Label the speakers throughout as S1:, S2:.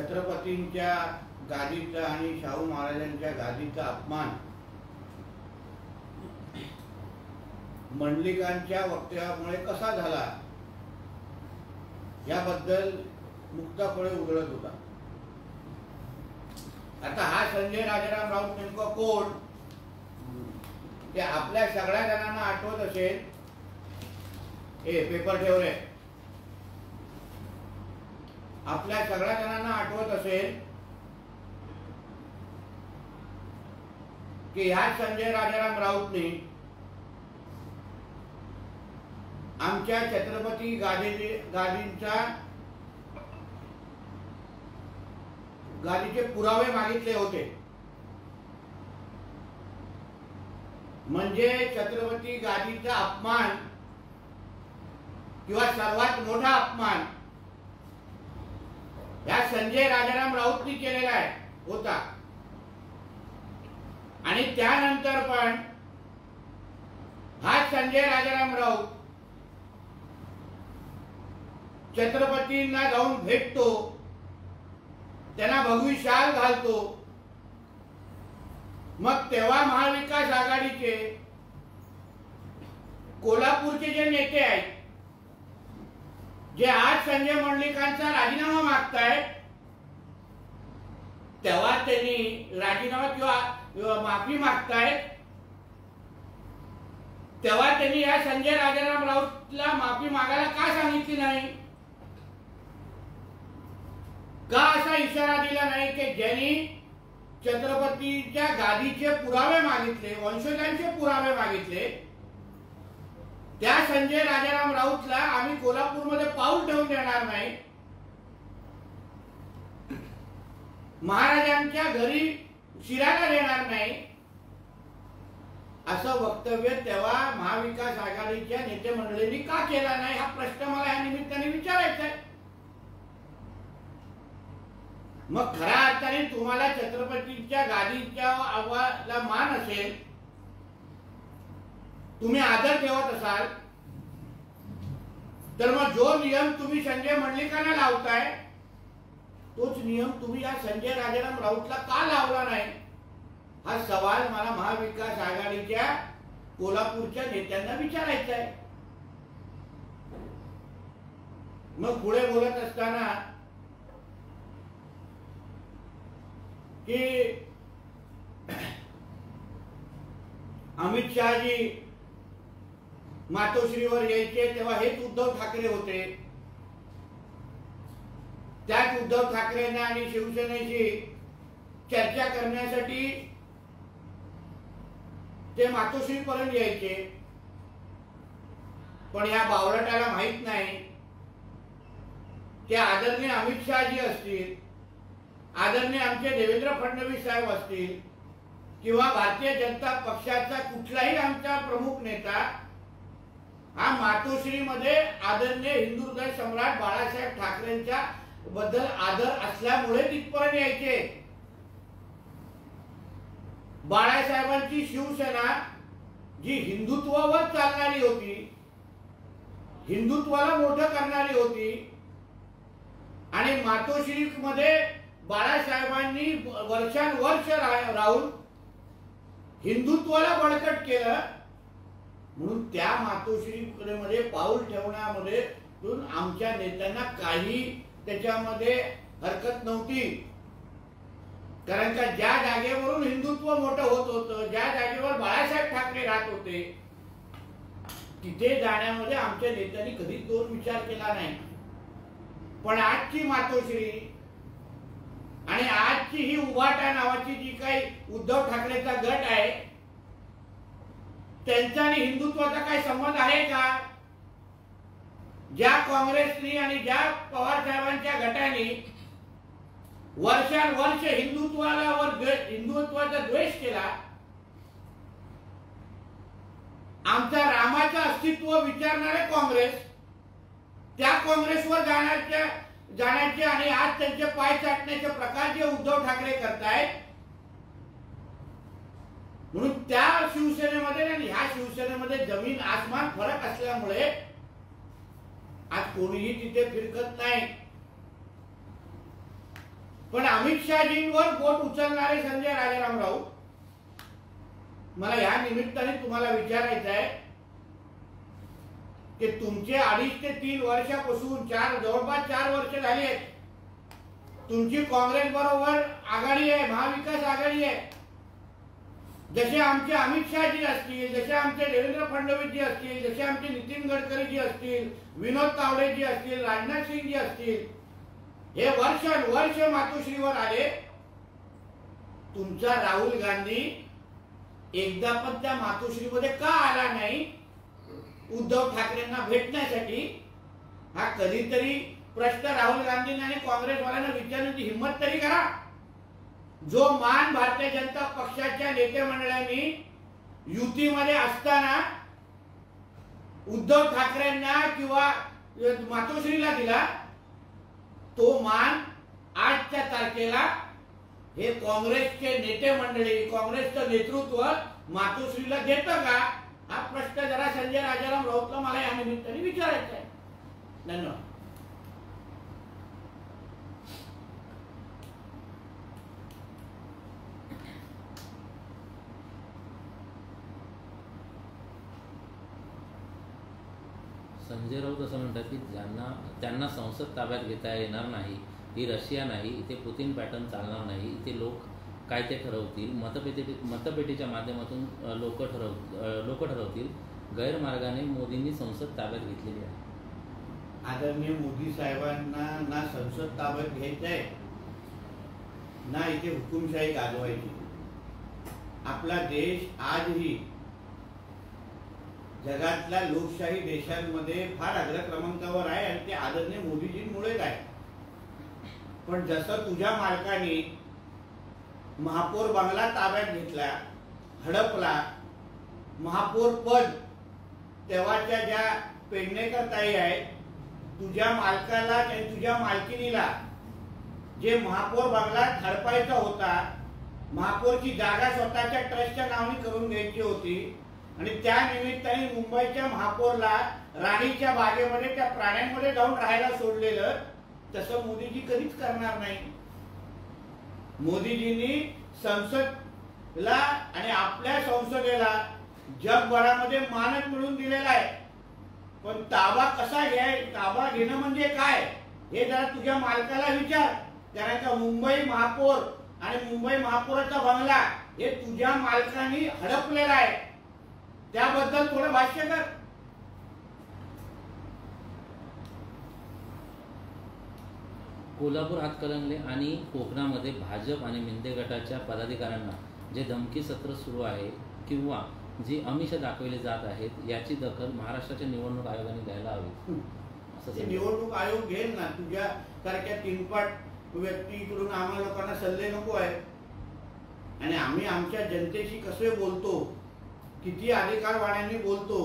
S1: छत्रपतींच्या गादीचा आणि शाहू महाराजांच्या गादीचा अपमान मंडलिकांच्या वक्तव्यामुळे कसा झाला याबद्दल मुक्तपणे उधळत होता। आता हा संजय राजाराम राऊत नेमका कोण ते आपल्या सगळ्या जणांना आठवत असेल। हे पेपर ठेव रे। आपल्या सगळ्या जणांना आठवत असेल की ह्या संजय राजाराम राऊतने आमच्या छत्रपती गादीचे पुरावे मागितले होते। म्हणजे छत्रपती गादीचा अपमान किंवा सर्वात मोठा अपमान या संजय राजाराम राऊतनी केलेला होता। आणि त्यानंतर पण हा संजय राजाराम राऊत छत्रपतींना जाऊन भेटतो, त्यांना भगवी शाल घालतो। मग तेव्हा महाविकास आघाडीचे कोल्हापूरचे जे नेते आहेत, जे आज संजय मंडलिकांचा राजीनामा मागतायत, तेव्हा त्यांनी राजीनामा किंवा माफी मागतायत, तेव्हा त्यांनी या संजय राजाराम राऊतला माफी मागायला का सांगितली नाही? का असा इशारा दिला नाही की ज्यांनी छत्रपतीच्या गादीचे पुरावे मागितले, वंशजांचे पुरावे मागितले, त्या संजय राजाराम राऊतला आम्ही कोल्हापूरमध्ये पाऊल ठेवून देणार नाही, महाराजांच्या घरी शिरायला देणार नाही, असं वक्तव्य तेव्हा महाविकास आघाडीच्या नेते मंडळींनी का केला नाही? हा प्रश्न मला या निमित्ताने विचारायचा आहे। मग खऱ्या अर्थाने तुम्हाला छत्रपतीच्या गादीच्या आवाला मान असेल, तुम्ही आदर ठेवत असाल, तर मग जो नियम तुम्ही संजय मंडलिकांना लावताय तोच नियम तुम्ही या संजय राजाराम राऊतला का लावला नाही? हा सवाल मला महाविकास आघाडीच्या कोल्हापूरच्या नेत्यांना विचारायचा आहे। मग पुढे बोलत असताना कि अमित शहाजी मातोश्रीवर यायचे तेव्हा हेच उद्धव ठाकरे होते, त्याच उद्धव ठाकरेंना आणि शिवसेनेशी चर्चा करण्यासाठी ते मातोश्रीपर्यंत यायचे। पण या बावळटाला माहित नाही की आदरणीय अमित शहाजी असतील, आदरणीय आमचे देवेंद्र फडणवीस साहेब असतील, किंवा भारतीय जनता पक्षाचा कुठलाही आमचा प्रमुख नेता हा मातोश्रीमध्ये आदरणीय हिंदू हृदय सम्राट बाळासाहेब ठाकरेंच्या बद्दल आदर असल्यामुळे तिथपर्यंत यायचे। बाळासाहेबांची शिवसेना जी हिंदुत्वावर चालणारी होती, हिंदुत्वाला मोठं करणारी होती, आणि मातोश्रीमध्ये बाळासाहेबांनी वर्षानुवर्ष राहून हिंदुत्वाला बळकट केलं, म्हणून त्या मातोश्रीमध्ये पाऊल ठेवण्यामध्ये आमच्या नेत्यांना काही त्याच्यामध्ये हरकत नव्हती। कारण का ज्या जागेवरून हिंदुत्व मोठं होत होतं, ज्या जागेवर बाळासाहेब ठाकरे राहत होते, तिथे जाण्यामध्ये आमच्या नेत्यांनी कधीच दोन विचार केला नाही। पण आजची मातोश्री आणि आजची ही उभाटा नावाची जी काही उद्धव ठाकरेचा गट आहे, त्यांचा आणि हिंदुत्वाचा काही संबंध आहे का? ज्या काँग्रेसनी आणि ज्या पवार साहेबांच्या गटाने वर्षानुवर्ष हिंदुत्वाचा द्वेष केला, आमच्या रामाचं अस्तित्व विचारणारे काँग्रेस, त्या काँग्रेसवर जाण्याचे आणि आज त्यांचे पाय चाटण्याचे प्रकार जे उद्धव ठाकरे करतायत, म्हणून त्या शिवसेनेमध्ये आणि ह्या शिवसेनेमध्ये जमीन आसमान फरक असल्यामुळे आज कोणीही तिथे फिरकत नाही। पण अमित शहाजींवर बोट उचलणारे संजय राजाराम राऊत, मला या निमित्ताने तुम्हाला विचारायचं आहे की तुमचे 2.5 ते 3 वर्षापासून जवळपास 4 वर्ष झाली आहेत, तुमची काँग्रेस बरोबर आघाडी आहे, महाविकास आघाडी आहे. जसे आमचे अमित शहाजी असतील, जसे आमचे देवेंद्र फडणवीसजी असतील, जसे आमचे नितीन गडकरीजी असतील, विनोद तावडेजी असतील, राजनाथ सिंगजी असतील, हे वर्ष मातोश्रीवर आले. तुमचा राहुल गांधी एकदा पण त्या मातोश्रीमध्ये का आला नाही उद्धव ठाकरेंना भेटण्यासाठी? हा कधीतरी प्रश्न राहुल गांधींना आणि काँग्रेसवाल्यांना विचारण्याची हिंमत तरी करा. जो मान भारतीय जनता पक्षाच्या नेते मंडळांनी युतीमध्ये असताना उद्धव ठाकरेंना किंवा मातोश्रीला दिला, तो मान आजच्या तारखेला हे काँग्रेसचे नेते मंडळी, काँग्रेसचं नेतृत्व मातोश्रीला देतं का? हा प्रश्न जरा संजय राजाराम राऊतला मला या निमित्ताने विचारायचा आहे. धन्यवाद.
S2: संजय राऊत असं म्हणतात की त्यांना संसद ताब्यात घेता येणार नाही, ही रशिया नाही, इथे पुतीन पॅटर्न चालणार नाही, इथे लोक काय ते ठरवतील, मतपेटीच्या माध्यमातून लोक ठरवतील. गैरमार्गाने मोदींनी संसद ताब्यात घेतलेली आहे.
S1: आदरणीय मोदी साहेबांना ना संसद ताब्यात घ्यायचं आहे, ना इथे हुकुमशाही गाजवायची. आपला देश आजही जगातल्या लोकशाही देशांमध्ये फार अग्रक्रमांकावर आहे आणि ते आदरणीय मोदीजींमुळेच आहे. पण जसं तुझ्या मालकाने महापौर बंगला ताब्यात घेतला, हडपला, महापौर पद तेव्हाच्या ज्या पेडणेकर ताई आहेत, तुझ्या मालकाला आणि तुझ्या मालकिनीला जे महापौर बंगला हडपायचा होता, महापौरची जागा स्वतःच्या ट्रस्टच्या नावाने करून घ्यायची होती आणि त्या निमित्ताने मुंबईच्या महापौरला राणीच्या बागेमध्ये त्या प्राण्यांमध्ये जाऊन राहायला सोडलेलं, तसं मोदीजी कधीच करणार नाही. मोदीजींनी संसदला आणि आपल्या संसदेला जगभरामध्ये मानक मिळवून दिलेला आहे. पण ताबा ताबा घेणं म्हणजे काय हे जरा तुझ्या मालकाला विचार. कारण का मुंबई महापौर आणि मुंबई महापौराचा बंगला हे तुझ्या मालकाने हडपलेला आहे, त्याबद्दल थोडं भाष्य कर.
S2: कोल्हापूर हातकणंगले आणि कोकणामध्ये भाजप आणि मिंदे गटाच्या पदाधिकाऱ्यांना जे धमकी सत्र सुरू आहे किंवा जी आमिष दाखवले जात आहेत, याची दखल महाराष्ट्राच्या निवडणूक आयोगाने घ्यायला हवी असं
S1: निवडणूक आयोग घेईल ना. तुझ्या सारख्या तीनपाट व्यक्तीकडून आम्हाला लोकांना सल्ले नको आहे. आणि आम्ही आमच्या जनतेशी कसे बोलतो, किती अधिकारवाण्यांनी बोलतो,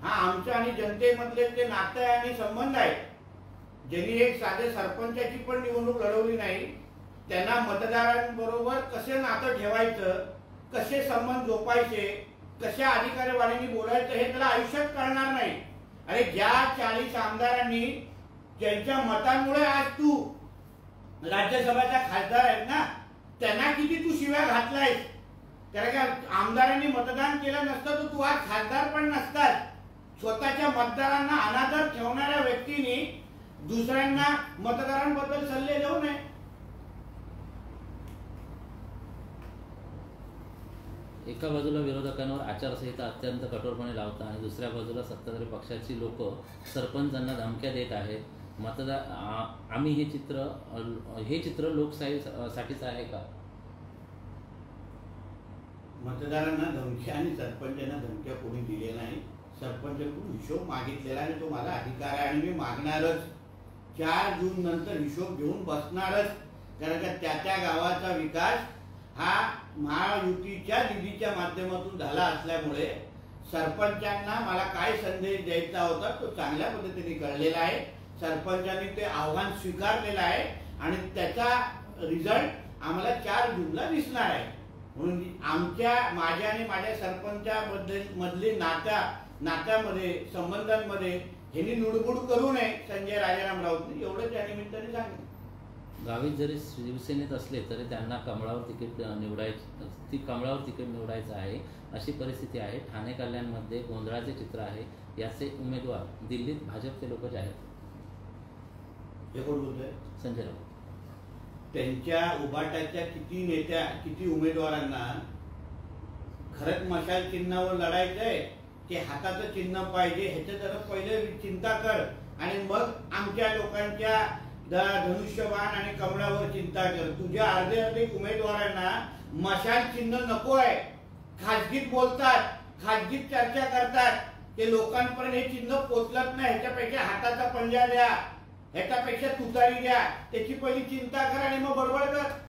S1: हा आमच्या आणि जनतेमधले ते नातं आहे आणि संबंध आहे. ज्यांनी एक साधे सरपंचाची पण निवडणूक लढवली नाही, त्यांना मतदारांबरोबर कसे नातं ठेवायचं, कसे संबंध जोपायचे, कशा अधिकारीवाण्यांनी बोलायचं हे त्याला आयुष्यात कळणार नाही. अरे ज्या 40 आमदारांनी ज्यांच्या मतांमुळे आज तू राज्यसभेचा खासदार आहेत ना, त्यांना किती तू शिव्या घातलायस. कारण का आमदारांनी मतदान केलं नसतं तर तू आज खासदार पण नसतात. स्वतःच्या मतदारांना अनादर ठेवणाऱ्या व्यक्तीने दुसऱ्यांना मतदारांबद्दल सल्ले देऊ नये.
S2: एका बाजूला विरोधकांवर आचारसंहिता अत्यंत कठोरपणे लावता आणि दुसऱ्या बाजूला सत्ताधारी पक्षाची लोक सरपंचांना धमक्या देत आहेत. आम्ही हे चित्र लोकशाहीसाठीच आहे का?
S1: मतदारांना धमक्या आणि सरपंचांना धमक्या कोणी दिलेल्या नाही. सरपंचाकडून हिशोब मागितलेला आणि तो माझा अधिकार आहे आणि मी मागणारच. 4 जून नंतर हिशोब घेऊन बसणारच. कारण का त्या गावाचा विकास हा महायुतीच्या निधीच्या माध्यमातून झाला असल्यामुळे सरपंचांना मला काय संदेश द्यायचा होता तो चांगल्या पद्धतीने कळलेला आहे. सरपंचांनी ते आव्हान स्वीकारलेलं आहे आणि त्याचा रिझल्ट आम्हाला 4 जूनला दिसणार आहे. म्हणून माझ्या आणि माझ्या सरपंचामधली नात्यामध्ये संबंधांमध्ये ह्यांनी लुडबुड करू नये संजय राजाराम राऊतने, एवढंच या निमित्ताने सांगितलं.
S2: गावीत जरी शिवसेनेत असले तरी त्यांना कमळावर तिकीट निवडायचं आहे अशी परिस्थिती आहे. ठाणे कल्याणमध्ये गोंधळाचे चित्र आहे. याचे उमेदवार दिल्लीत भाजपचे लोक जाहीर.
S1: हे कोण बोलतोय?
S2: संजय राऊत.
S1: त्यांच्या उभाटाच्या किती उमेदवारांना खरंच मशाल चिन्हावर लढायचंय की हाताचं चिन्ह पाहिजे ह्याचं जरा पहिले चिंता कर आणि मग आमच्या लोकांच्या धनुष्यबाण आणि कमळावर चिंता कर. तुझ्या अर्धे उमेदवारांना मशाल चिन्ह नको आहे. खाजगीत बोलतात, खाजगीत चर्चा करतात, ते लोकांपर्यंत हे चिन्ह पोचलत नाही. ह्याच्यापेक्षा हाताचा पंजा द्या, ह्याच्यापेक्षा तुतारी द्या, त्याची पहिली चिंता कर आणि मग बडबड कर.